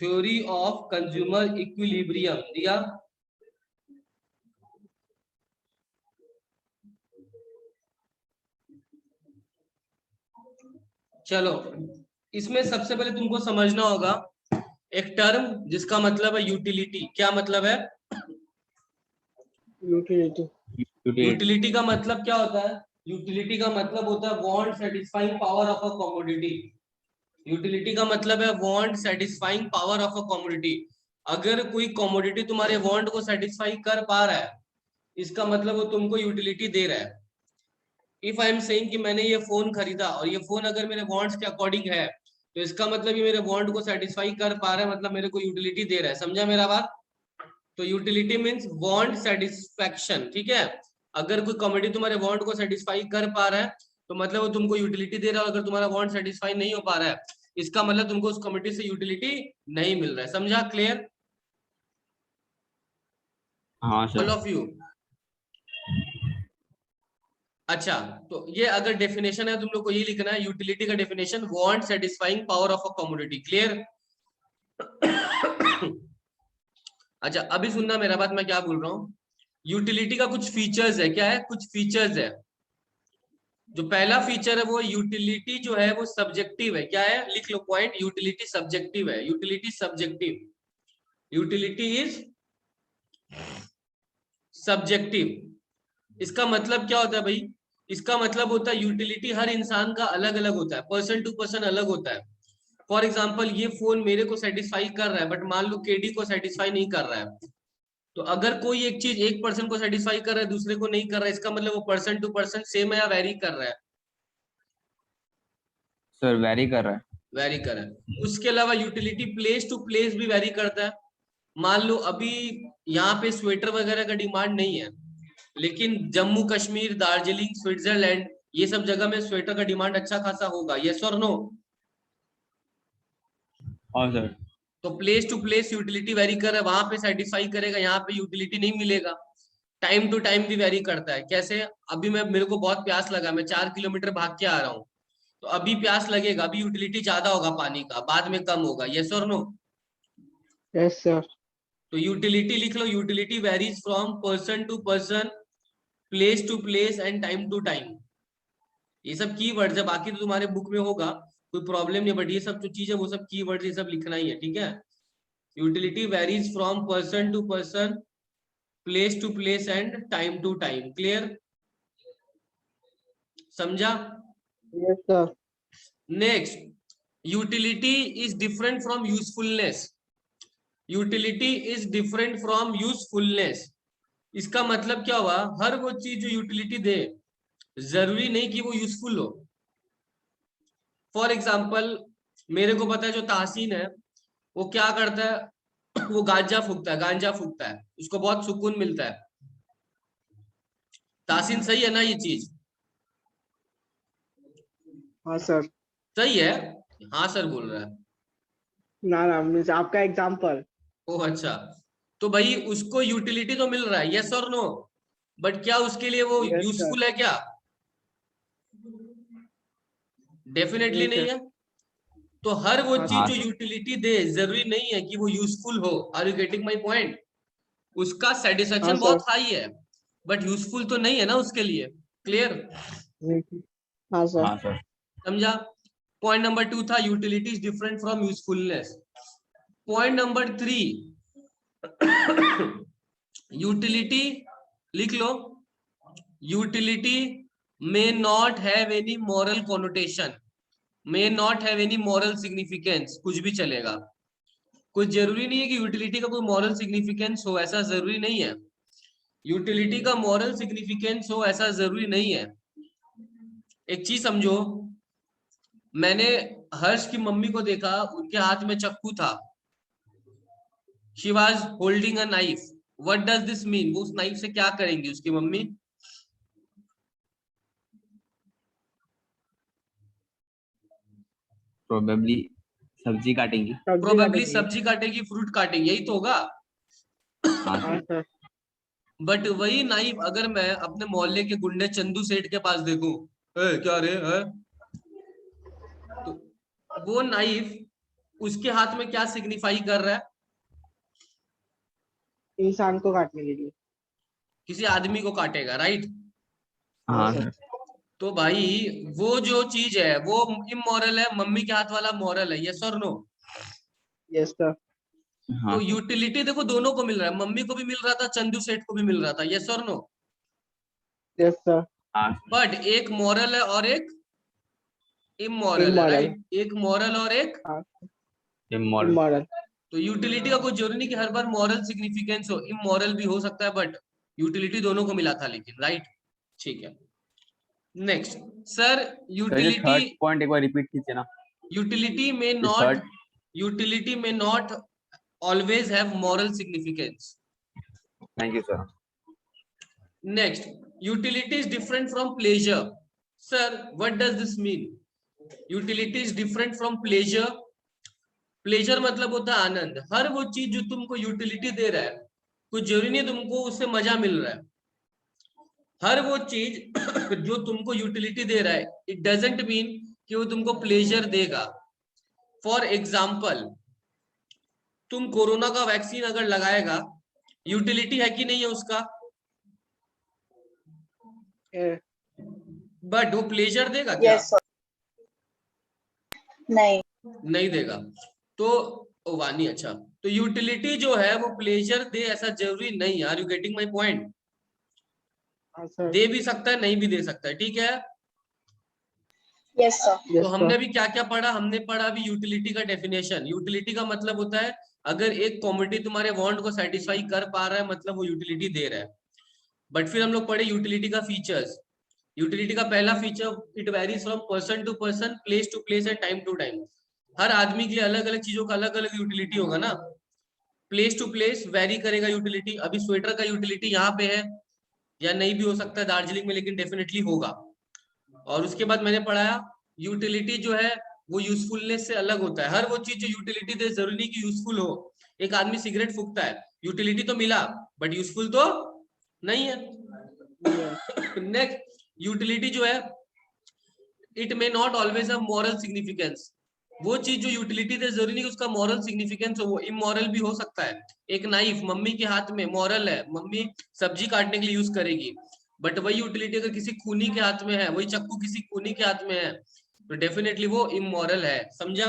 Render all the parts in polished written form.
Theory of consumer equilibrium दिया। चलो, इसमें सबसे पहले तुमको समझना होगा एक टर्म जिसका मतलब है यूटिलिटी। क्या मतलब है? यूटिलिटी। यूटिलिटी का मतलब क्या होता है? यूटिलिटी का मतलब होता है want satisfying power of a commodity. Utility का मतलब है want satisfying power of a commodity. अगर कोई कमोडिटी तुम्हारे वांट को सेटिस्फाई कर पा रहा है, इसका मतलब वो तुमको यूटिलिटी दे रहा है। इफ आई एम सेइंग कि मैंने ये फोन खरीदा और ये फोन अगर मेरे वांट्स के अकॉर्डिंग है, तो इसका मतलब ये मेरे वांट को सेटिस्फाई कर पा रहा है, मतलब मेरे को यूटिलिटी दे रहा है। समझा मेरा बात? तो यूटिलिटी मीन्स वांट सेटिस्फैक्शन। ठीक है, अगर कोई कमोडिटी तुम्हारे वांट को सेटिस्फाई कर पा रहा है, तो मतलब वो तुमको यूटिलिटी दे रहा है। अगर तुम्हारा वांट सेटिस्फाई नहीं हो पा रहा है, इसका मतलब तुमको उस कमोडिटी से यूटिलिटी नहीं मिल रहा है। समझा? क्लियर? हाँ ऑल सर। Of you? अच्छा, तो ये अगर डेफिनेशन है, तुम लोग को ये लिखना है यूटिलिटी का definition, want satisfying power of a commodity. Clear? अच्छा, अभी सुनना मेरा बात, मैं क्या बोल रहा हूँ। यूटिलिटी का कुछ फीचर्स है। क्या है? कुछ फीचर्स है। जो पहला फीचर है वो यूटिलिटी जो है वो सब्जेक्टिव है। क्या है? लिख लो पॉइंट, यूटिलिटी सब्जेक्टिव है। Utility subjective, utility is subjective. इसका मतलब क्या होता है भाई? इसका मतलब होता है यूटिलिटी हर इंसान का अलग अलग होता है, पर्सन टू पर्सन अलग होता है। फॉर एग्जाम्पल, ये फोन मेरे को सेटिस्फाई कर रहा है, बट मान लो केडी को सेटिस्फाई नहीं कर रहा है। तो अगर कोई एक चीज एक पर्सन को सेटिस्फाई कर रहा है, दूसरे को नहीं कर रहा है, इसका मतलब वो पर्सन टू पर्सन सेम है या वेरी कर रहा है? सर वेरी कर रहा है। वेरी कर रहा है। उसके अलावा यूटिलिटी प्लेस टू प्लेस भी वेरी करता है। मान लो अभी यहाँ पे स्वेटर वगैरह का डिमांड नहीं है, लेकिन जम्मू कश्मीर, दार्जिलिंग, स्विट्जरलैंड, ये सब जगह में स्वेटर का डिमांड अच्छा खासा होगा। यस और नो? हाँ सर। तो place to place utility vary कर रहा है, वहां पे सेटिस्फाई करेगा, यहाँ पे यूटिलिटी नहीं मिलेगा। टाइम टू टाइम भी वेरी करता है। कैसे? अभी मेरे को बहुत प्यास लगा, मैं 4 किलोमीटर भाग के आ रहा हूँ, तो अभी प्यास लगेगा, अभी यूटिलिटी ज्यादा होगा पानी का, बाद में कम होगा। यस और नो? Yes sir. तो यूटिलिटी लिख लो, utility varies from person to person, place to place and time to time. ये सब की वर्ड्स है, बाकी तो तुम्हारे बुक में होगा, कोई प्रॉब्लम नहीं, बट ये सब जो चीज है वो सब की वर्ड्स, ये सब लिखना ही है। ठीक है? Utility varies from person to person, place to place and time to time. Clear? समझा? Yes sir. Next, utility is different from usefulness. Utility is different from usefulness. इसका मतलब क्या हुआ? हर वो चीज जो यूटिलिटी दे, जरूरी नहीं कि वो यूजफुल हो। फॉर एग्जाम्पल, मेरे को पता है जो ताहसीन है वो क्या करता है, वो गांजा फूकता है, गांजा फूकता है, उसको बहुत सुकून मिलता है। ताहसीन सही है ना ये चीज? हाँ सर। सही है? हाँ सर बोल रहा है। ना ना, मीन्स आपका एग्जाम्पल। ओह अच्छा, तो भाई उसको यूटिलिटी तो मिल रहा है, यस और नो? बट क्या उसके लिए वो यस सर। यूजफुल है क्या? डेफिनेटली नहीं नहीं सर। है। तो हर वो हाँ चीज हाँ जो सर। सर। यूटिलिटी दे, जरूरी नहीं है कि वो यूजफुल हो। Are you getting my point? उसका हाँ सेटिस्फेक्शन सर। बहुत हाई है, बट यूजफुल तो नहीं है ना उसके लिए। क्लियर? नहीं। हाँ सर। हाँ सर। समझा? पॉइंट नंबर 2 था utility is different from usefulness. Point number 3, utility लिख लो, utility may not have any moral connotation, may not have any moral significance. कुछ भी चलेगा, कुछ जरूरी नहीं है कि यूटिलिटी का कोई मॉरल सिग्निफिकेंस हो, ऐसा जरूरी नहीं है। यूटिलिटी का मॉरल सिग्निफिकेंस हो ऐसा जरूरी नहीं है। एक चीज समझो, मैंने हर्ष की मम्मी को देखा, उनके हाथ में चाकू था। She was holding a knife. What does this mean? वो उस नाइफ से क्या करेंगी उसकी मम्मी? प्रोबेबली सब्जी काटेंगी। सब्जी प्रोबेबली काटेंगे। सब्जी काटेगी, फ्रूट काटेंगी, यही तो होगा। हाँ सर। बट वही नाइफ अगर मैं अपने मोहल्ले के गुंडे चंदू सेठ के पास देखूं, क्या रे है, तो वो नाइफ उसके हाथ में क्या सिग्निफाई कर रहा है? इंसान को काटने के लिए। किसी आदमी को काटेगा, राइट? हाँ हाँ सर। सर। तो भाई वो जो चीज है वो इमोरल है, मम्मी के हाथ वाला मॉरल है, यस और नो? Yes sir. हाँ तो सर। यूटिलिटी देखो दोनों को मिल रहा है, मम्मी को भी मिल रहा था, चंदू सेठ को भी मिल रहा था, यस और नो? Yes sir. हाँ सर। बट एक मॉरल है और एक इमोरल है, इमोरल। राइट? एक मॉरल और एक, हाँ। इमोरल। इमोरल। तो यूटिलिटी का कोई जरूरी नहीं कि हर बार मॉरल सिग्निफिकेंस हो, इमोरल भी हो सकता है, बट यूटिलिटी दोनों को मिला था लेकिन, राइट? ठीक है, नेक्स्ट। सर सर ये यूटिलिटी, थर्ड पॉइंट एक बार रिपीट कीजिए ना। यूटिलिटी में ये नॉट, थर्ड। यूटिलिटी में not always have moral significance. Thank you sir. Next, utility is different from pleasure. Sir, what does this mean? Utility is different from pleasure. Pleasure मतलब होता है आनंद। हर वो चीज जो तुमको यूटिलिटी दे रहा है, कुछ जरूरी नहीं तुमको उससे मजा मिल रहा है। हर वो चीज जो तुमको यूटिलिटी दे रहा है, इट डजंट मीन कि वो तुमको प्लेजर देगा। फॉर एग्जाम्पल, तुम कोरोना का वैक्सीन अगर लगाएगा, यूटिलिटी है कि नहीं है उसका? बट वो प्लेजर देगा क्या? Yes sir. नहीं। नहीं देगा। तो ओ वानी, अच्छा, तो यूटिलिटी जो है वो प्लेजर दे ऐसा जरूरी नहीं। Are you getting my point? हाँ सर। दे भी सकता है, नहीं भी दे सकता है, ठीक है? Yes sir. तो यस हमने सर। भी क्या क्या पढ़ा? हमने पढ़ा अभी यूटिलिटी का डेफिनेशन। यूटिलिटी का मतलब होता है अगर एक कमोडिटी तुम्हारे वांट को सेटिस्फाई कर पा रहा है, मतलब वो यूटिलिटी दे रहा है। बट फिर हम लोग पढ़े यूटिलिटी का फीचर्स। यूटिलिटी का पहला feature, it varies from person to person, place to place and time to time. हर आदमी के लिए अलग अलग चीजों का अलग अलग यूटिलिटी होगा ना। प्लेस टू प्लेस वेरी करेगा यूटिलिटी। अभी स्वेटर का यूटिलिटी यहाँ पे है या नहीं भी हो सकता है दार्जिलिंग में, लेकिन डेफिनेटली होगा। और उसके बाद मैंने पढ़ाया यूटिलिटी जो है वो यूजफुलनेस से अलग होता है। हर वो चीज जो यूटिलिटी दे जरूरी नहीं कि यूजफुल हो। एक आदमी सिगरेट फूकता है, यूटिलिटी तो मिला बट यूजफुल तो नहीं है। नेक्स्ट, यूटिलिटी जो है it may not always have moral significance. वो चीज जो यूटिलिटी दे जरूरी नहीं कि उसका मॉरल सिग्निफिकेंस हो, वो इमोरल भी हो सकता है। एक नाइफ मम्मी के हाथ में मॉरल है, मम्मी सब्जी काटने के लिए यूज करेगी, बट वही यूटिलिटी अगर किसी खूनी के हाथ में है, वही चक्कू किसी खूनी के हाथ में है, तो डेफिनेटली वो इमोरल है। समझा?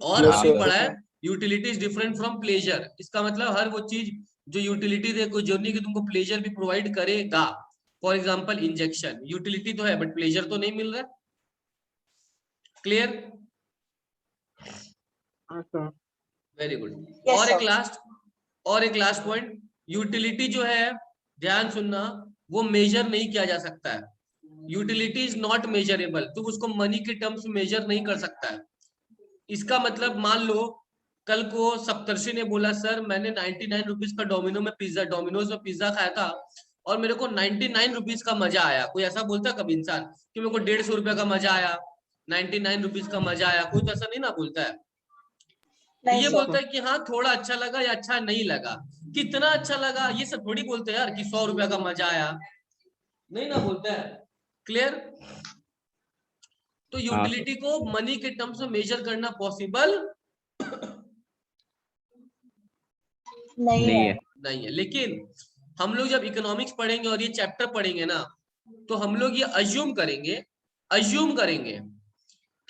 और हाँ अभी सर। पढ़ा है utility is different from pleasure. इसका मतलब हर वो चीज जो यूटिलिटी दे, कोई जरूरी नहीं कि तुमको प्लेजर भी प्रोवाइड करेगा। फॉर एग्जाम्पल इंजेक्शन, यूटिलिटी तो है बट प्लेजर तो नहीं मिल रहा। क्लियर? हाँ सर। Very good. Yes, और sir. एक लास्ट पॉइंट, यूटिलिटी जो है, ध्यान सुनना, वो मेजर नहीं किया जा सकता है। Utility is not measurable. तुम उसको मनी के टर्म्स में मेजर नहीं कर सकता है। इसका मतलब मान लो कल को सप्तर्षि ने बोला सर मैंने 99 रुपीज का डोमिनोज में पिज्जा खाया था और मेरे को 99 रुपीज का मजा आया। कोई ऐसा बोलता है कभी इंसान कि मेरे को 150 रुपया का मजा आया, 99 रुपीज का मजा आया? कोई तो ऐसा नहीं ना बोलता है। नहीं ये सर। बोलता है कि हाँ थोड़ा अच्छा लगा या अच्छा नहीं लगा, कितना अच्छा लगा, ये सब थोड़ी बोलते हैं यार कि 100 रुपया का मजा आया, नहीं ना बोलता है। क्लियर? तो हाँ सर। यूटिलिटी को मनी के टर्म्स में मेजर करना पॉसिबल नहीं नहीं है। है। नहीं है। लेकिन हम लोग जब इकोनॉमिक्स पढ़ेंगे और ये चैप्टर पढ़ेंगे ना, तो हम लोग ये अज्यूम करेंगे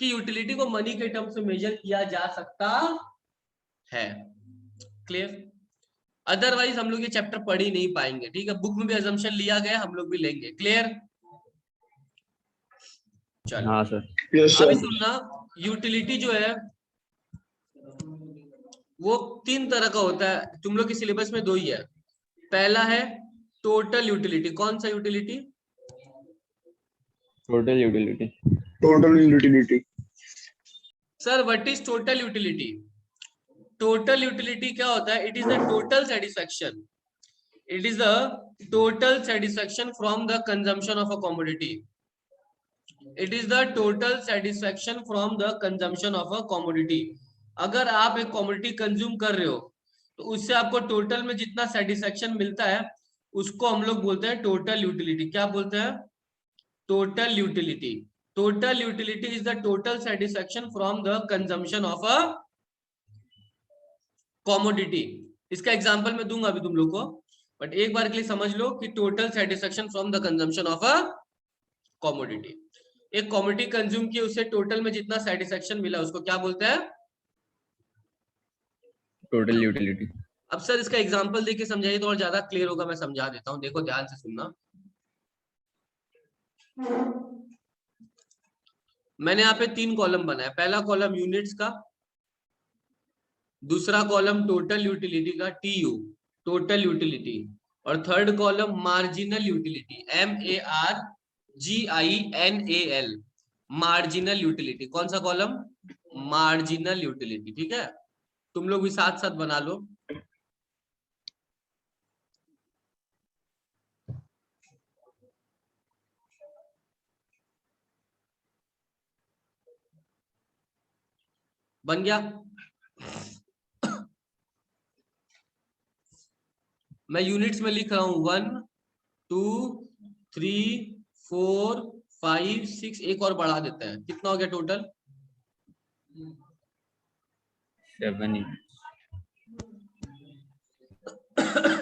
कि यूटिलिटी को मनी के टर्म्स में मेजर किया जा सकता है। क्लियर? अदरवाइज हम लोग ये चैप्टर पढ़ ही नहीं पाएंगे। ठीक है, बुक में भी अजम्पशन लिया गया, हम लोग भी लेंगे। क्लियर? चलो हाँ सर। Yes, अभी sir. सुनना, यूटिलिटी जो है वो 3 तरह का होता है। तुम लोग के सिलेबस में 2 ही है। पहला है टोटल यूटिलिटी। कौन सा utility? Total utility. Total utility. Sir what is total utility? Total utility क्या होता है? It is the total satisfaction, it is the total satisfaction from the consumption of a commodity. It is the total satisfaction from the consumption of a commodity. अगर आप एक commodity consume कर रहे हो तो उससे आपको टोटल में जितना सेटिस्फैक्शन मिलता है उसको हम लोग बोलते हैं टोटल यूटिलिटी। क्या बोलते हैं? Total utility. Total utility is the total satisfaction from the consumption of a commodity. इसका एग्जांपल मैं दूंगा अभी तुम लोग को, बट एक बार के लिए समझ लो कि total satisfaction from the consumption of a commodity. एक कॉमोडिटी कंज्यूम की, उससे टोटल में जितना सेटिस्फेक्शन मिला उसको क्या बोलते हैं? Total utility. अब सर इसका एग्जांपल देके समझाइए तो और ज्यादा क्लियर होगा। मैं समझा देता हूं, देखो ध्यान से सुनना। मैंने यहाँ पे 3 कॉलम बनाया। पहला कॉलम यूनिट्स का, दूसरा कॉलम टोटल यूटिलिटी का, TU टोटल यूटिलिटी, और third column marginal utility, MARGINAL marginal utility. कौन सा कॉलम? Marginal utility. ठीक है, तुम लोग भी साथ साथ बना लो। बन गया? मैं यूनिट्स में लिख रहा हूं 1 2 3 4 5 6, एक और बढ़ा देते हैं। कितना हो गया टोटल? 7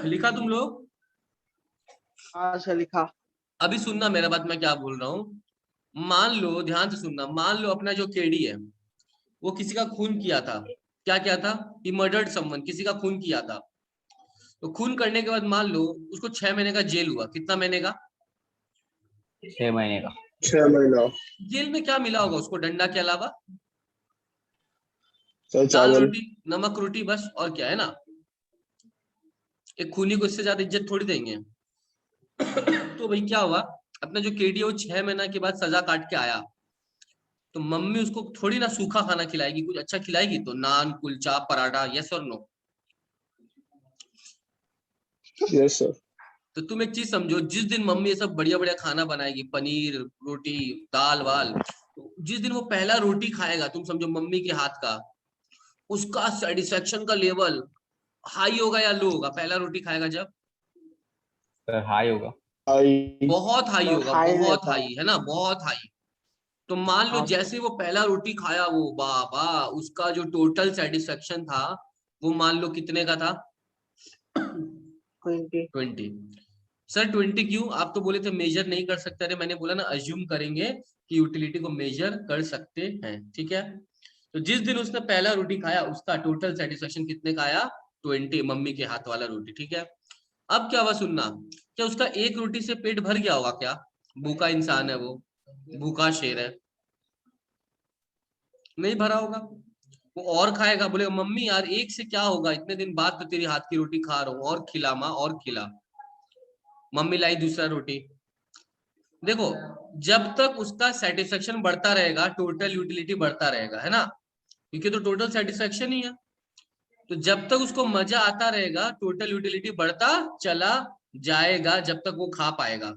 लिखा तुम लोग? हाँ सर लिखा। अभी सुनना मेरा बात, मैं क्या बोल रहा हूं। मान लो, ध्यान से सुनना, मान लो अपना जो केडी है वो किसी का खून किया था। क्या किया था? ही मर्डर्ड समवन, किसी का खून किया था। तो खून करने के बाद मान लो उसको 6 महीने का जेल हुआ। कितना महीने का? 6 महीने का। 6 महीना। जेल में क्या मिला होगा उसको डंडा के अलावा? सर दाल चावल। रोटी, नमक रोटी, बस। और क्या है ना? एक खूनी को इससे ज्यादा इज्जत थोड़ी देंगे। तो भाई क्या हुआ, अपना जो केडी है वो 6 महीना के बाद सजा काट के आया। तो मम्मी उसको थोड़ी ना सूखा खाना खिलाएगी, कुछ अच्छा खिलाएगी। तो नान, कुलचा, पराठा, यस और नो? Yes sir. तो तुम एक चीज समझो, जिस दिन मम्मी ये सब बढ़िया बढ़िया खाना बनाएगी, पनीर, रोटी, दाल वाल, तो जिस दिन वो पहला रोटी खाएगा, तुम समझो मम्मी के हाथ का, उसका सेटिस्फेक्शन का लेवल हाई होगा या लो होगा? पहला रोटी खाएगा जब, सर हाई होगा। आई। बहुत हाई सर होगा, हाई बहुत रहता है। हाई, है ना, बहुत हाई। तो मान लो हाँ सर। जैसे वो पहला रोटी खाया, वो बाबा, उसका जो टोटल सेटिस्फेक्शन था वो मान लो कितने का था? 20। 20। सर 20 क्यों? आप तो बोले थे मेजर नहीं कर सकते। अरे मैंने बोला ना अज्यूम करेंगे कि यूटिलिटी को मेजर कर सकते हैं। ठीक है, तो जिस दिन उसने पहला रोटी खाया उसका टोटल सेटिस्फेक्शन कितने का आया? 20, मम्मी के हाथ वाला रोटी। ठीक है, अब क्या हुआ सुनना, क्या उसका एक रोटी से पेट भर गया होगा क्या? भूखा इंसान है वो, भूखा शेर है, नहीं भरा होगा। वो और खाएगा, बोलेगा मम्मी यार एक से क्या होगा, इतने दिन बाद तो तेरी हाथ की रोटी खा रहा हूँ, और खिला माँ, और खिला। मम्मी लाई दूसरा रोटी। देखो, जब तक उसका सेटिस्फेक्शन बढ़ता रहेगा टोटल यूटिलिटी बढ़ता रहेगा, है ना, क्योंकि तो टोटल सेटिस्फेक्शन ही है। तो जब तक उसको मजा आता रहेगा टोटल यूटिलिटी बढ़ता चला जाएगा, जब तक वो खा पाएगा।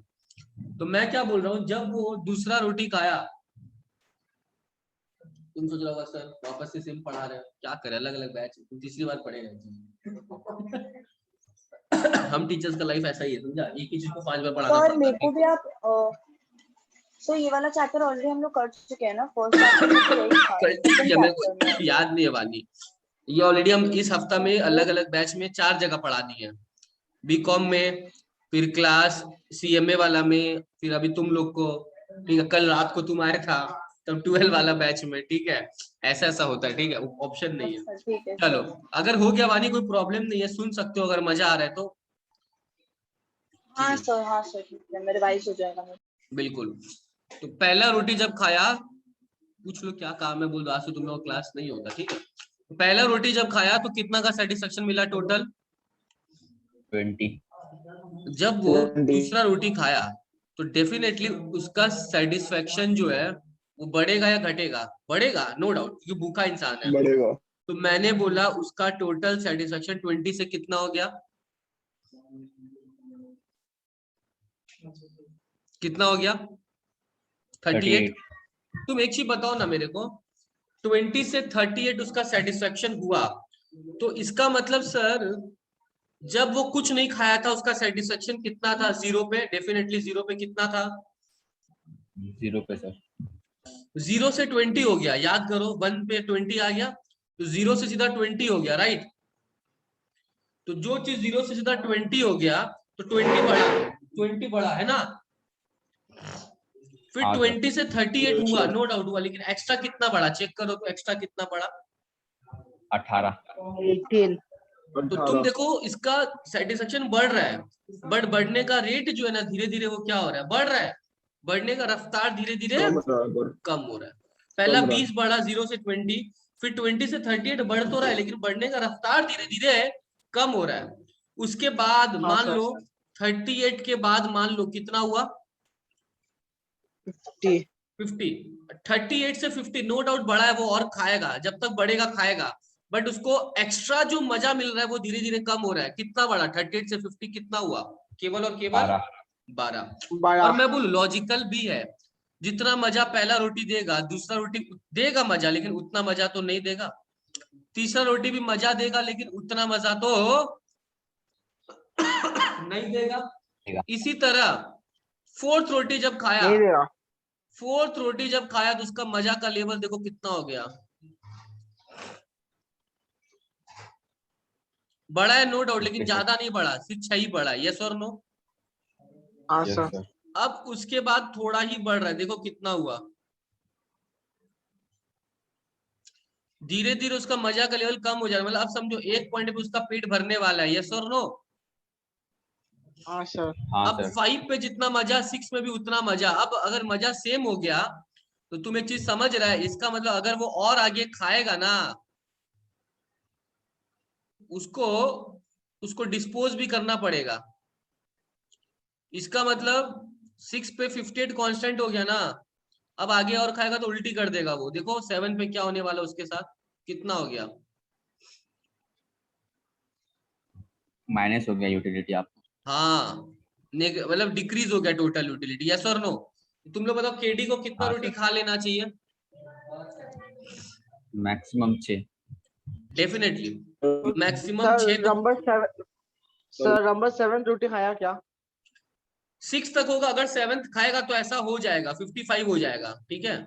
तो मैं क्या बोल रहा हूँ, जब वो दूसरा रोटी खाया, तुम सोच रहा होगा सर वापस से सेम पढ़ा रहे हो, क्या करे, अलग अलग बैच, तुम तीसरी बार पढ़ेगा। हम टीचर्स का लाइफ ऐसा ही है, समझा, एक ही चीज को 5 बार पढ़ाना सर पड़ता मेरे को है। भी आप सो ये वाला चैप्टर ऑलरेडी हम लोग कर चुके हैं ना, फर्स्ट चैप्टर में तो यही था, सेकंड मेरे चैप्टर में को याद नहीं है वानी, ये ऑलरेडी हम इस हफ्ता में अलग अलग बैच में 4 जगह पढ़ा दिए हैं। बीकॉम में, फिर क्लास CMA वाला में, फिर अभी तुम लोग को, ठीक है, कल रात को तुम आया था तब 12 वाला बैच में। ठीक है, ऐसा ऐसा होता है। ठीक है, ऑप्शन नहीं है। अच्छा ठीक है चलो, सर। अगर हो गया वानी कोई प्रॉब्लम नहीं है, सुन सकते हो अगर मजा आ रहा है तो। ठीक है, हाँ सर ठीक है, मेरे रिवाइज हो जाएगा मेरे। बिल्कुल। तो पहला रोटी जब खाया, पूछ लो क्या काम है, बोल दो आज से तुम लोग क्लास नहीं होगा। ठीक है, तो पहला रोटी जब खाया तो कितना का सेटिस्फेक्शन मिला टोटल? 20। जब वो 20। दूसरा रोटी खाया तो डेफिनेटली उसका सेटिस्फेक्शन जो है वो बढ़ेगा या घटेगा? बढ़ेगा, नो डाउट, क्योंकि भूखा इंसान है। बढ़ेगा। तो मैंने बोला उसका टोटल सेटिस्फेक्शन 20 से कितना हो गया? कितना हो गया? 38। 38। तुम एक चीज बताओ ना मेरे को, 20 से 38 उसका सेटिस्फेक्शन हुआ, तो इसका मतलब सर जब वो कुछ नहीं खाया था उसका सेटिस्फेक्शन कितना था? 0 पे, डेफिनेटली 0 पे कितना था? 0 पे सर। 0 से 20 हो गया, याद करो 1 पे 20 आ गया तो 0 से सीधा 20 हो गया, राइट। तो जो चीज 0 से सीधा 20 हो गया तो 20 बड़ा है ना। फिर हाँ, सर। 20 से 38 हुआ, नो डाउट हुआ, लेकिन एक्स्ट्रा कितना बड़ा चेक करो तो एक्स्ट्रा कितना बड़ा। 18। 18 तो तुम देखो इसका सेटिस्फेक्शन बढ़ रहा है, बट बढ़ने का रेट जो है ना धीरे धीरे वो क्या हो रहा है, बढ़ रहा है। बढ़ने का रफ्तार धीरे धीरे कम हो रहा है। पहला 20 बढ़ा 0 से 20, फिर 20 से 38 बढ़ तो रहा है, लेकिन बढ़ने का रफ्तार धीरे धीरे कम हो रहा है। उसके बाद हाँ मान सर। लो 38 के बाद मान लो कितना हुआ, 50 50। 38 से 50 नो डाउट बड़ा है, वो और खाएगा, जब तक बढ़ेगा खाएगा, बट उसको एक्स्ट्रा जो मजा मिल रहा है वो धीरे धीरे कम हो रहा है। कितना बड़ा, 38 से 50 कितना हुआ, केवल और केवल 12। 12। और मैं बोलूं लॉजिकल भी है, जितना मजा पहला रोटी देगा दूसरा रोटी देगा मजा, लेकिन उतना मजा तो नहीं देगा। तीसरा रोटी भी मजा देगा, लेकिन उतना मजा तो नहीं देगा। इसी तरह फोर्थ रोटी जब खाया, नहीं देगा। फोर्थ रोटी जब खाया तो उसका मजा का लेवल देखो कितना हो गया, बड़ा है नो डाउट, लेकिन ज्यादा नहीं बढ़ा, सिर्फ 6 ही बढ़ा, यस और नो। हाँ यस सर। सर। अब उसके बाद थोड़ा ही बढ़ रहा है, देखो कितना हुआ, धीरे धीरे उसका मजा का लेवल कम हो जा रहा है। मतलब अब समझो एक पॉइंट पे उसका पेट भरने वाला है, यस और नो। हाँ सर। हाँ अब सर। 5 पे जितना मजा 6 में भी उतना मजा। अब अगर मजा सेम हो गया तो तुम एक चीज समझ रहा है, इसका मतलब अगर वो और आगे खाएगा ना, उसको उसको डिस्पोज भी करना पड़ेगा। इसका मतलब 6 पे 58 कांस्टेंट हो गया ना, अब आगे और खाएगा तो उल्टी कर देगा वो। देखो 7 पे क्या होने वाला उसके साथ, कितना हो गया, माइनस हो गया यूटिलिटी आप। हाँ मतलब डिक्रीज हो गया टोटल यूटिलिटी, यस और नो। तुम लोग बताओ केडी को कितना हाँ रोटी सर। खा लेना चाहिए, मैक्सिमम 6। डेफिनेटली मैक्सिमम सर 6 तो। नंबर 7, सर नंबर 7 रोटी खाया क्या? 6 तक होगा, अगर 7th खाएगा तो ऐसा हो जाएगा 55 हो जाएगा, ठीक है।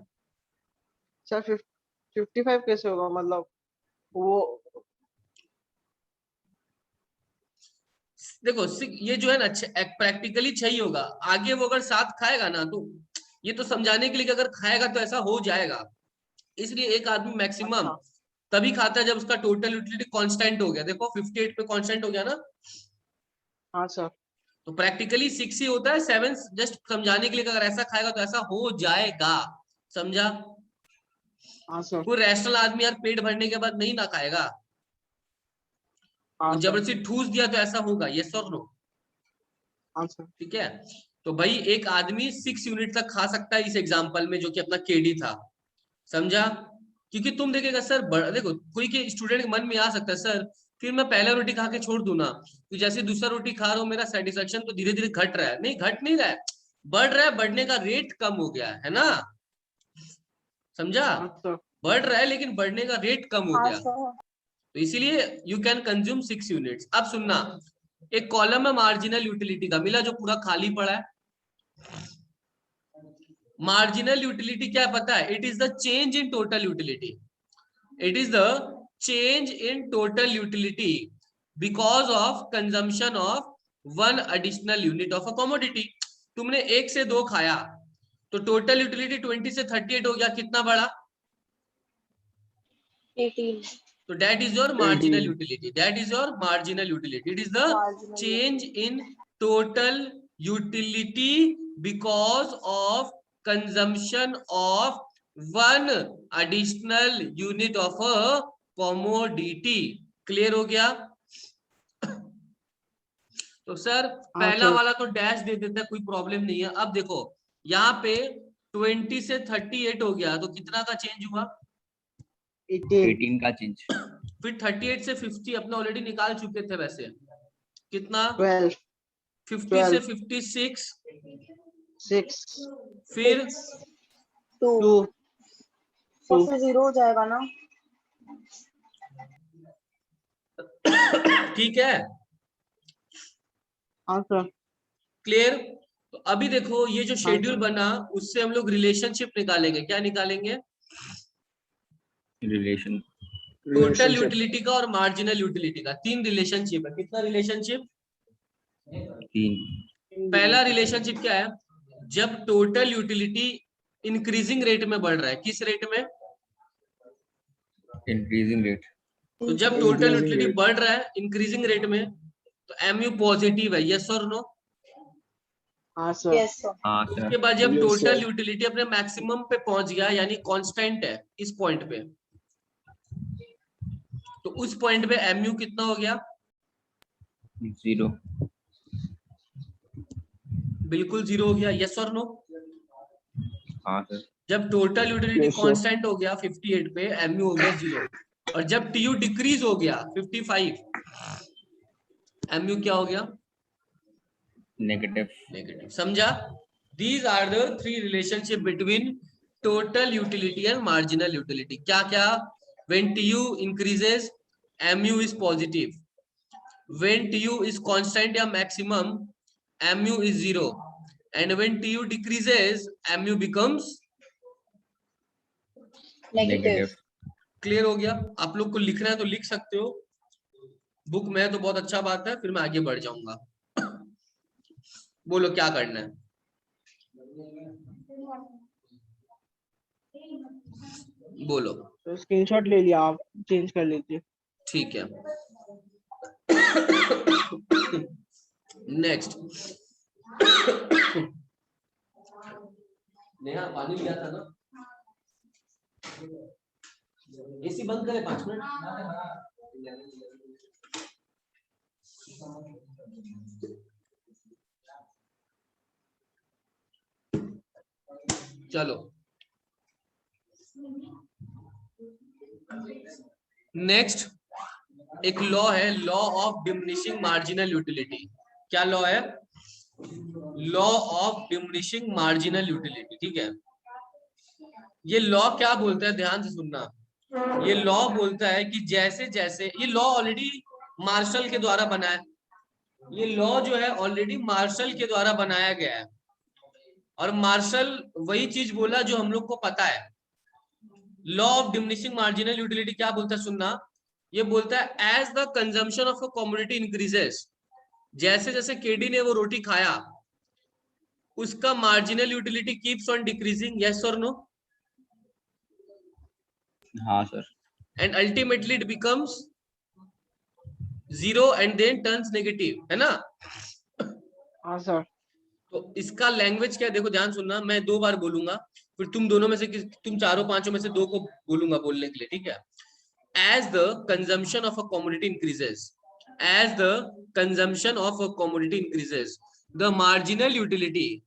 सर 55 कैसे होगा, मतलब वो? देखो ये जो है ना प्रैक्टिकली 6 ही होगा, आगे वो अगर 7 खाएगा ना तो ये तो समझाने के लिए कि अगर खाएगा तो ऐसा हो जाएगा। इसलिए एक आदमी मैक्सिमम अच्छा। तभी खाता है जब उसका टोटल यूटिलिटी कांस्टेंट हो गया। देखो 58 पे कांस्टेंट हो गया ना, हाँ सर। तो प्रैक्टिकली 6 ही होता है, 7 जस्ट समझाने के लिए कि अगर ऐसा खाएगा तो ऐसा हो जाएगा, समझा। हाँ सर। कोई रैशनल आदमी यार पेट भरने के बाद नहीं ना खाएगा, हाँ वो सर। जबरदस्ती ठूस दिया तो ऐसा होगा, यस और नो। हाँ सर। ठीक है, तो भाई एक आदमी 6 यूनिट तक खा सकता है इस एग्जाम्पल में, जो कि अपना केडी था, समझा। क्योंकि तुम देखेगा सर देखो कोई के स्टूडेंट के मन में आ सकता है सर फिर मैं पहला रोटी खा के छोड़ दूं ना, तो जैसे दूसरा रोटी खा रहा हूँ मेरा सेटिस्फेक्शन तो धीरे धीरे घट रहा है। नहीं, घट नहीं रहा है, बढ़ रहा है, बढ़ने का रेट कम हो गया है ना, समझा। हाँ सर। बढ़ रहा है लेकिन बढ़ने का रेट कम हो हाँ गया, सर। तो इसीलिए यू कैन कंज्यूम 6 यूनिट्स। अब सुनना, एक कॉलम है मार्जिनल यूटिलिटी का, मिला जो पूरा खाली पड़ा है। मार्जिनल यूटिलिटी क्या है पता है, it is the change in total utility, it is the change in total utility because of consumption of 1 additional unit of a commodity. तुमने 1 से 2 खाया तो टोटल यूटिलिटी 20 से 38 हो गया, कितना बड़ा, 18 तो that is your marginal utility, that is your marginal utility, it is the marginal change utility. in total utility because of consumption of 1 additional unit of a commodity। Clear हो गया। तो sir हाँ पहला सर। वाला तो dash दे देता है, कोई प्रॉब्लम नहीं है। अब देखो यहाँ पे 20 से 38 हो गया तो कितना का चेंज हुआ, 18। 18 का चेंज। फिर 38 से 50 अपने ऑलरेडी निकाल चुके थे वैसे, कितना, 12। 50 से 56, 6। फिर 2 2। तो फिर 0 हो जाएगा ना। ठीक है, हाँ सर। क्लियर। तो अभी देखो ये जो शेड्यूल बना उससे हम लोग रिलेशनशिप निकालेंगे। क्या निकालेंगे? रिलेशन टोटल यूटिलिटी का और मार्जिनल यूटिलिटी का। 3 रिलेशनशिप है। कितना रिलेशनशिप? 3 पहला रिलेशनशिप क्या है? जब टोटल यूटिलिटी इंक्रीजिंग रेट में बढ़ रहा है। किस रेट में? Increasing rate. तो जब टोटल यूटिलिटी बढ़ रहा है इंक्रीजिंग रेट में तो एमयू पॉजिटिव है। यस और नो? हाँ सर। Yes sir. हाँ सर। उसके बाद जब टोटल यूटिलिटी अपने मैक्सिमम पे पहुंच गया यानी कांस्टेंट है इस पॉइंट पे, तो उस पॉइंट पे एमयू कितना हो गया? 0। बिल्कुल 0 हो गया। यस और नो? हाँ सर। जब टोटल यूटिलिटी कांस्टेंट हो गया 58 पे एमयू हो गया 0, और जब टीयू डिक्रीज हो गया 55 एमयू क्या हो गया? नेगेटिव। नेगेटिव। समझा? These are the 3 relationship between total utility and marginal utility. क्या क्या? When TU increases MU is positive, when TU is constant या maximum MU is 0, and when TU decreases MU becomes negative. Clear हो गया? आप लोग को लिखना है तो लिख सकते हो, बुक में तो बहुत अच्छा बात है, फिर मैं आगे बढ़ जाऊंगा। बोलो क्या करना है? बोलो। तो स्क्रीनशॉट ले लिया, आप चेंज कर लीजिए। ठीक है। नेक्स्ट। नेहा पानी लिया था ना? एसी बंद करे 5 मिनट। चलो नेक्स्ट एक लॉ है, law of diminishing marginal utility. क्या लॉ है? Law of diminishing marginal utility. ठीक है, ये लॉ क्या बोलता है, ध्यान से सुनना। ये लॉ बोलता है कि जैसे जैसे ये लॉ ऑलरेडी मार्शल के द्वारा बना है, ये लॉ जो है ऑलरेडी मार्शल के द्वारा बनाया गया है, और मार्शल वही चीज बोला जो हम लोग को पता है। Law of diminishing marginal utility क्या बोलता है, सुनना। ये बोलता है as the consumption of a commodity increases, जैसे जैसे केडी ने वो रोटी खाया उसका marginal utility keeps on decreasing. Yes और नो? हाँ sir. And ultimately it becomes 0 and then turns negative, है ना? हाँ सर। तो इसका लैंग्वेज क्या है देखो, ध्यान सुनना। मैं 2 बार बोलूंगा, फिर तुम दोनों में से तुम चारों पांचों में से 2 को बोलूंगा बोलने के लिए, ठीक है? As the consumption of a commodity increases, as the consumption of a commodity increases, the marginal utility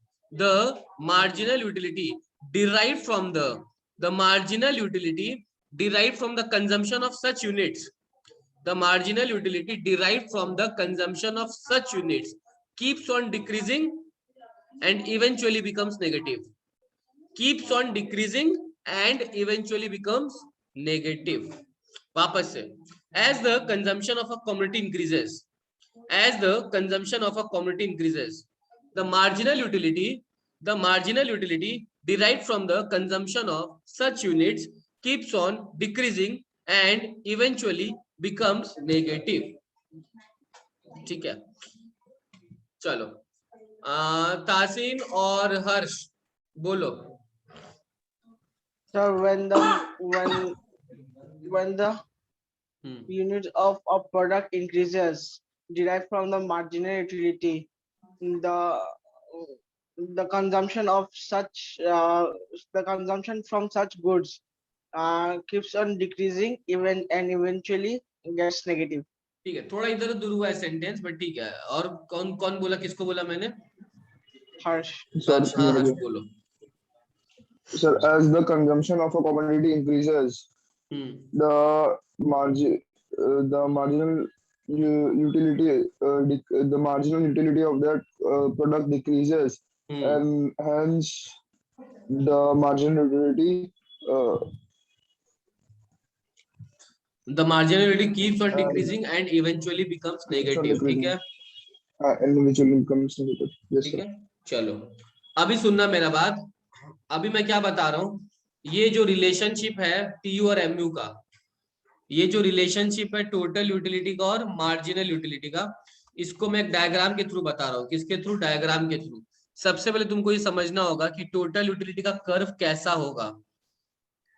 derived from the marginal utility derived from the consumption of such units, the marginal utility derived from the consumption of such units keeps on decreasing and eventually becomes negative. Keeps on decreasing and eventually becomes negative. वापस से, as the consumption of a commodity increases, as the consumption of a commodity increases, the marginal utility derived from the consumption of such units keeps on decreasing and eventually becomes negative. ठीक है, चलो तासीन और हर्ष बोलो। Sir, when the unit of a product increases derived from the marginal utility, the consumption of such the consumption from such goods keeps on decreasing even and eventually gets negative. ठीक है, थोड़ा इधर उधर हुआ है सेंटेंस, बट ठीक है। और कौन कौन बोला, किसको बोला मैंने? Harsh. हर्ष, हाँ हर्ष बोलो। Sir, as the consumption of a commodity increases, the marginal utility the marginal utility of that product decreases, and hence the marginal utility the marginal utility keeps on decreasing and eventually becomes negative. ठीक है, and eventually becomes negative. Yes, ठीक sir. है, चलो अभी सुनना मेरा बात, अभी मैं क्या बता रहा हूँ, ये जो रिलेशनशिप है टीयू और एमयू का, ये जो रिलेशनशिप है टोटल यूटिलिटी का और मार्जिनल यूटिलिटी का, इसको मैं एक डायग्राम के थ्रू बता रहा हूँ। किसके थ्रू? डायग्राम के थ्रू। सबसे पहले तुमको ये समझना होगा कि टोटल यूटिलिटी का कर्व कैसा होगा।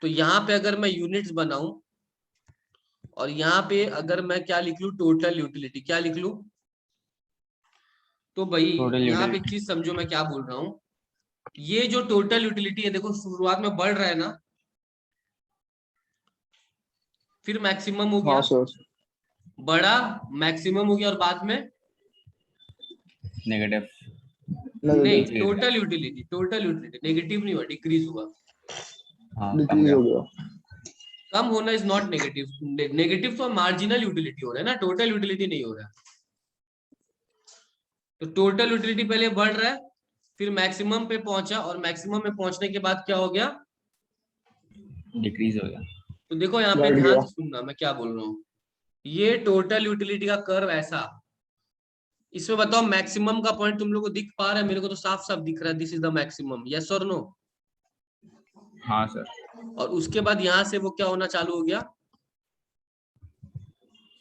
तो यहाँ पे अगर मैं यूनिट्स बनाऊं और यहाँ पे अगर मैं क्या लिख लूं, टोटल यूटिलिटी, क्या लिख लूं? तो भाई Total यहाँ पे एक utility. चीज समझो मैं क्या बोल रहा हूँ। ये जो टोटल यूटिलिटी है, देखो शुरुआत में बढ़ रहा है ना, फिर मैक्सिमम हो गया, हाँ सर। बड़ा मैक्सिमम हो गया, और बाद में Negative. नहीं, नेगेटिव टोटल यूटिलिटी नेगेटिव नहीं हुआ, डिक्रीज हुआ। हाँ, कम डिक्रीज गया. हो गया। कम होना इज नॉट नेगेटिव, नेगेटिव तो मार्जिनल यूटिलिटी हो रहा है ना, टोटल यूटिलिटी नहीं हो रहा है। तो टोटल यूटिलिटी पहले बढ़ रहा है, फिर मैक्सिमम पे पहुंचा, और मैक्सिमम में पहुंचने के बाद क्या हो गया? Decrease हो गया. तो देखो यहाँ पे बढ़ ध्यान गया। से सुनना मैं क्या बोल रहा हूँ। ये टोटल यूटिलिटी का कर्व ऐसा, इसमें बताओ मैक्सिमम का पॉइंट तुम लोग को दिख पा रहा है? मेरे को तो साफ साफ दिख रहा है, this is the maximum, yes और नो? हाँ सर. और उसके बाद यहाँ से वो क्या होना चालू हो गया?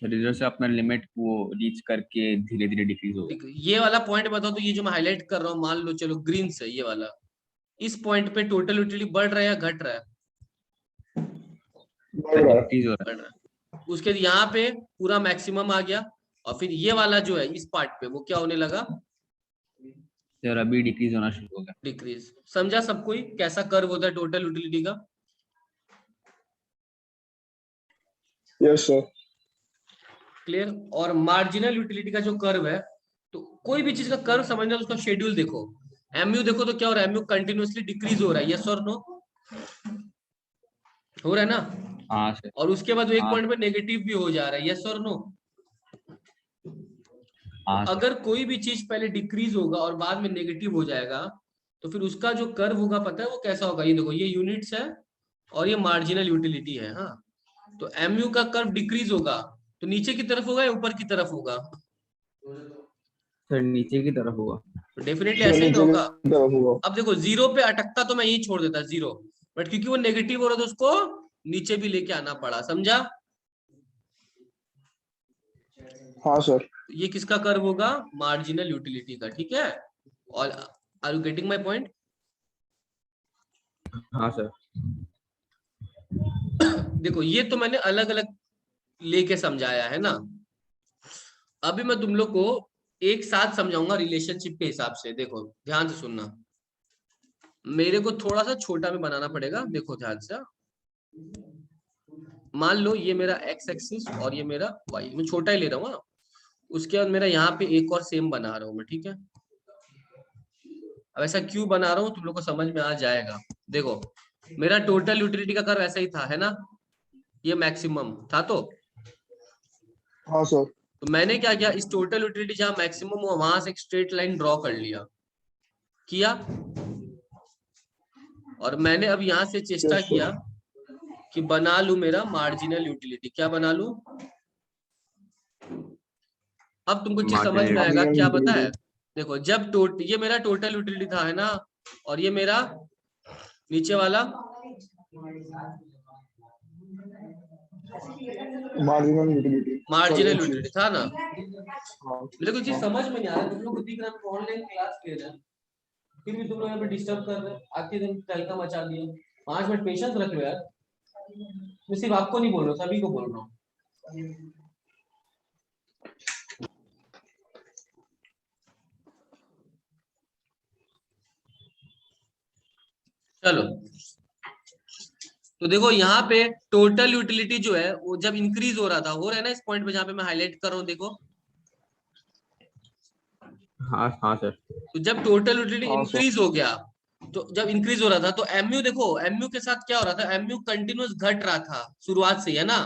सर इधर से अपना लिमिट वो रीच करके धीरे धीरे डिक्रीज हो गया. ये वाला पॉइंट बताओ, तो ये जो मैं हाईलाइट कर रहा हूँ, मान लो चलो ग्रीन से, ये वाला, इस पॉइंट पे टोटल यूटिलिटी बढ़ रहा है या घट रहा है? बढ़ रहा है। डिक्रीज हो रहा बढ़ रहा है। उसके यहाँ पे पूरा मैक्सिमम आ गया, और फिर ये वाला जो है इस पार्ट पे वो क्या होने लगा? है. सर अभी डिक्रीज होना शुरू हो गया. डिक्रीज। समझा सब कोई कैसा कर्व होता है टोटल यूटिलिटी का? Yes sir. क्लियर? और मार्जिनल यूटिलिटी का जो कर्व है, तो कोई भी चीज का कर्व समझना, तो उसका शेड्यूल देखो। एमयू देखो तो क्या हो रहा है? एमयू कंटिन्यूअसली डिक्रीज हो रहा है, यस और नो? हो रहा है ना? हाँ सर. और उसके बाद वो एक हाँ. पॉइंट पे नेगेटिव भी हो जा रहा है, यस और नो? हाँ सर. अगर कोई भी चीज पहले डिक्रीज होगा और बाद में नेगेटिव हो जाएगा, तो फिर उसका जो कर्व होगा पता है वो कैसा होगा? ये देखो, ये यूनिट्स है और ये मार्जिनल यूटिलिटी है। हाँ, तो एमयू का कर्व डिक्रीज होगा तो नीचे की तरफ होगा या ऊपर की तरफ होगा? सर नीचे की तरफ होगा. तो डेफिनेटली सर ऐसे ही नीचे ना की होगा। तरफ होगा। अब देखो जीरो पे अटकता तो मैं यही छोड़ देता जीरो, बट क्योंकि वो नेगेटिव हो रहा था उसको नीचे भी लेके आना पड़ा। समझा? हाँ सर। ये किसका कर्व होगा? मार्जिनल यूटिलिटी का। ठीक है? और are you getting my point? हाँ सर. देखो ये तो मैंने अलग अलग लेके समझाया है ना, अभी मैं तुम लोग को एक साथ समझाऊंगा रिलेशनशिप के हिसाब से। देखो ध्यान से सुनना, मेरे को थोड़ा सा छोटा में बनाना पड़ेगा। देखो ध्यान से, मान लो ये मेरा एक्स एक्सिस और ये मेरा वाई, मैं छोटा ही ले रहा हूँ। उसके बाद मेरा यहाँ पे एक और सेम बना रहा हूँ मैं। ठीक है? अब ऐसा क्यों बना रहा हूँ तुम लोग को समझ में आ जाएगा। देखो मेरा टोटल यूटिलिटी का कर्व ऐसा ही था, है ना? ये मैक्सिमम था। तो हाँ सर। मैंने क्या किया, इस टोटल यूटिलिटी जहां मैक्सिमम हुआ वहां से एक स्ट्रेट लाइन ड्रॉ कर लिया, किया। और मैंने अब यहां से चेष्टा Yes, sir. किया कि बना लूं मेरा मार्जिनल यूटिलिटी। क्या बना लूं? अब तुमको चीज समझ में आएगा Marginal क्या पता है? utility. देखो जब ये मेरा टोटल यूटिलिटी था, है ना, और ये मेरा नीचे वाला मार्जिनल यूटिलिटी। मार्जिनल यूटिलिटी था ना। हाँ। मेरे को चीज समझ में नहीं आ रहा, तुम लोग को दिख रहा है ऑनलाइन क्लास ले रहे हैं, फिर भी तुम लोग यहाँ पे डिस्टर्ब कर रहे हैं, आके दिन तहलका मचा दिया। 5 मिनट पेशेंस रख लो यार, मैं सिर्फ आपको नहीं बोल रहा, सभी को बोल रहा हूँ। चलो तो देखो यहाँ पे टोटल यूटिलिटी जो है वो जब इंक्रीज हो रहा है ना, इस पॉइंट पे जहाँ पे मैं हाईलाइट कर रहा हूँ, देखो। हाँ हाँ सर. तो जब टोटल यूटिलिटी हाँ, इंक्रीज हो गया, तो जब इंक्रीज हो रहा था तो एमयू, देखो एमयू के साथ क्या हो रहा था, एमयू कंटिन्यूअस घट रहा था शुरुआत से, है ना।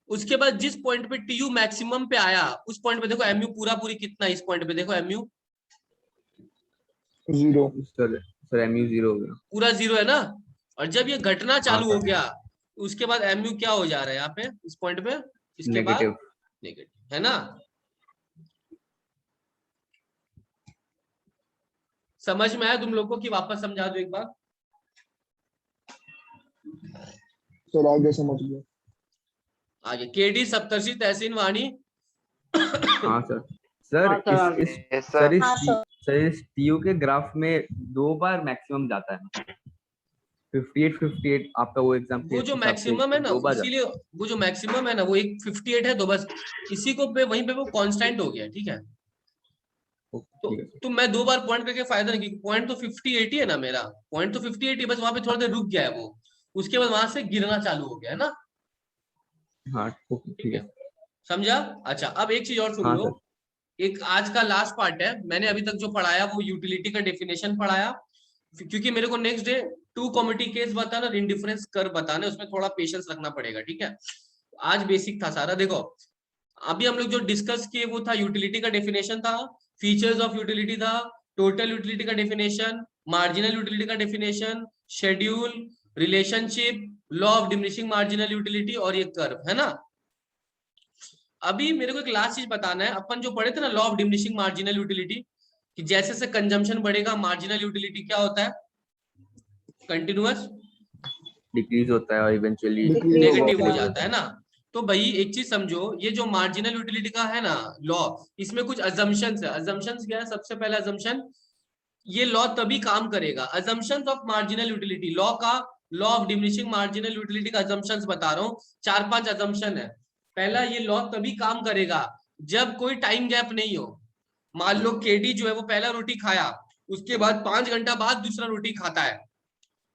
उसके बाद जिस पॉइंट पे टीयू मैक्सिमम पे आया, उस पॉइंट पे देखो एमयू पूरा पूरी कितना, इस पॉइंट पे देखो एमयू 0। सर एमयू 0 हो गया. पूरा 0 है ना। और जब ये घटना चालू हाँ, हो गया, उसके बाद एमयू क्या हो जा रहा है यहाँ पे, इस पॉइंट पे, इसके बाद नेगेटिव. नेगेटिव, है ना। समझ में आया तुम लोग को कि वापस समझा दो एक बार? सर आगे समझ गया। आगे केडी सप्तर्षि तहसीन वाणी। हाँ सर। सर हाँ सर, इस Yes, सर sir. इस हाँ सर। सर इस टीयू के ग्राफ में 2 बार मैक्सिमम जाता है। 58 आपका वो एग्जाम वो जो मैक्सिमम है ना, इसीलिए वो जो मैक्सिमम है ना वो एक 58 है, तो बस इसी को पे वहीं पे वो कांस्टेंट हो गया, ठीक है। तो मैं 2 बार पॉइंट करके फायदा नहीं, पॉइंट तो 58 ही है ना मेरा, पॉइंट तो 58 ही, बस वहां पे थोड़ा देर रुक गया है वो, उसके बाद वहां से गिरना चालू हो गया है ना। हाँ ठीक है। समझा? अच्छा अब एक चीज और सुन हाँ, लो, एक आज का लास्ट पार्ट है, मैंने अभी तक जो पढ़ाया वो यूटिलिटी का डेफिनेशन पढ़ाया, क्योंकि मेरे को नेक्स्ट डे 2 कॉमिटी केस बताना, इंडिफरेंस कर बताना, उसमें थोड़ा पेशेंस रखना पड़ेगा, ठीक है। आज बेसिक था सारा। देखो अभी हम लोग जो डिस्कस किए वो था यूटिलिटी का डेफिनेशन था, फीचर्स ऑफ यूटिलिटी था, टोटल यूटिलिटी का डेफिनेशन, मार्जिनल यूटिलिटी का definition, schedule, relationship, law of diminishing marginal utility और ये कर्व, है ना। अभी मेरे को एक लास्ट चीज बताना है, अपन जो पढ़े थे ना law of diminishing marginal utility, कि जैसे से कंजम्पशन बढ़ेगा मार्जिनल यूटिलिटी क्या होता है, कंटिन्यूअस डिक्रीज होता है और इवेंचुअली नेगेटिव हो जाता है ना। तो भाई एक चीज समझो, ये जो मार्जिनल यूटिलिटी का है ना लॉ, इसमें कुछ अजम्पशंस है। अजम्पशंस क्या है? सबसे पहला अजम्पशन, ये लॉ तभी काम करेगा, assumptions of marginal utility, law का, law of diminishing marginal utility का अजम्पशंस बता रहा हूँ, 4-5 अजम्पशन है। पहला, ये लॉ तभी काम करेगा जब कोई टाइम गैप नहीं हो। मान लो केडी जो है वो पहला रोटी खाया, उसके बाद 5 घंटा बाद दूसरा रोटी खाता है,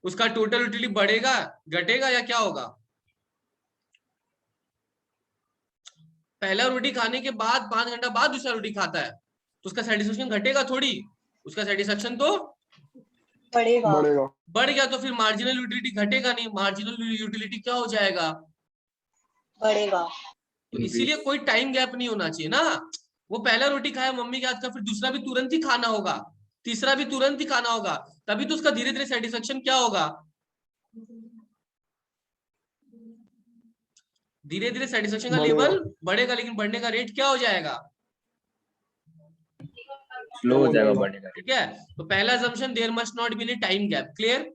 उसका टोटल यूटिलिटी बढ़ेगा घटेगा या क्या होगा? पहला रोटी खाने के बाद 5 घंटा बाद दूसरा रोटी खाता है तो उसका सेटिस्फेक्शन घटेगा थोड़ी, उसका सेटिस्फेक्शन तो बढ़ेगा। बढ़ गया। तो फिर मार्जिनल यूटिलिटी घटेगा नहीं, मार्जिनल यूटिलिटी क्या हो जाएगा? बढ़ेगा। तो इसीलिए कोई टाइम गैप नहीं होना चाहिए ना। वो पहला रोटी खाया मम्मी के हाथ का, फिर दूसरा भी तुरंत ही खाना होगा, तीसरा भी तुरंत ही खाना होगा, तभी तो उसका धीरे धीरे सेटिस्फेक्शन क्या होगा? धीरे धीरे सेटिस्फेक्शन का लेवल बढ़ेगा, लेकिन बढ़ने का रेट क्या हो जाएगा? स्लो हो जाएगा बढ़ेगा। ठीक है, तो पहला assumption there must not be any time gap, clear.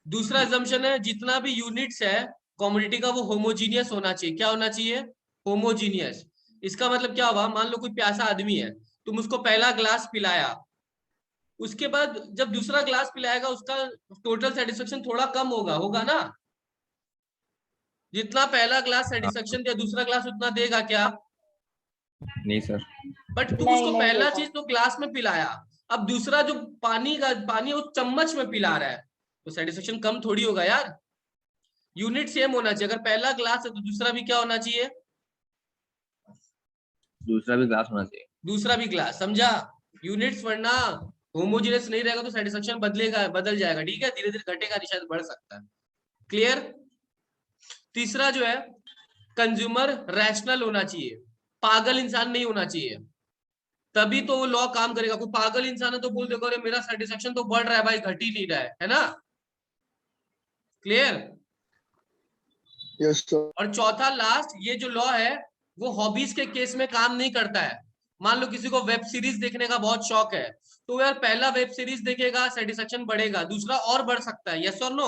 दूसरा assumption है जितना भी यूनिट्स है कमोडिटी का वो होमोजीनियस होना चाहिए। क्या होना चाहिए? होमोजीनियस। इसका मतलब क्या हुआ? मान लो कोई प्यासा आदमी है, तुम उसको पहला ग्लास पिलाया, उसके बाद जब दूसरा ग्लास पिलाएगा उसका टोटल सेटिस्फेक्शन थोड़ा कम होगा ना। जितना पहला ग्लास सेटिस्फेक्शन दिया दूसरा ग्लास उतना देगा क्या? नहीं सर। बट तुम नहीं, उसको नहीं पहला देगा। चीज तो ग्लास में पिलाया, अब दूसरा जो पानी वो चम्मच में पिला रहा है, तो सेटिस्फेक्शन कम थोड़ी होगा यार। यूनिट सेम होना चाहिए, अगर पहला ग्लास है तो दूसरा भी क्या होना चाहिए? दूसरा भी ग्लास होना चाहिए। दूसरा भी ग्लास, समझा? यूनिट्स, वरना होमोजेनियस नहीं रहेगा तो सेटिस्फेक्शन बदल जाएगा, ठीक है, धीरे धीरे घटेगा नहीं, शायद बढ़ सकता है, क्लियर। तीसरा जो है, कंज्यूमर रैशनल होना चाहिए, पागल इंसान नहीं होना चाहिए, तभी तो वो लॉ काम करेगा। कोई पागल इंसान है तो बोल देगा अरे मेरा सेटिस्फेक्शन तो बढ़ रहा है भाई, घट ही नहीं रहा है ना, क्लियर। Yes sir. और चौथा लास्ट, ये जो लॉ है वो हॉबीज के केस में काम नहीं करता है। मान लो किसी को वेब सीरीज देखने का बहुत शौक है, तो यार पहला वेब सीरीज देखेगा सेटिस्फेक्शन बढ़ेगा, दूसरा और बढ़ सकता है, यस और नो।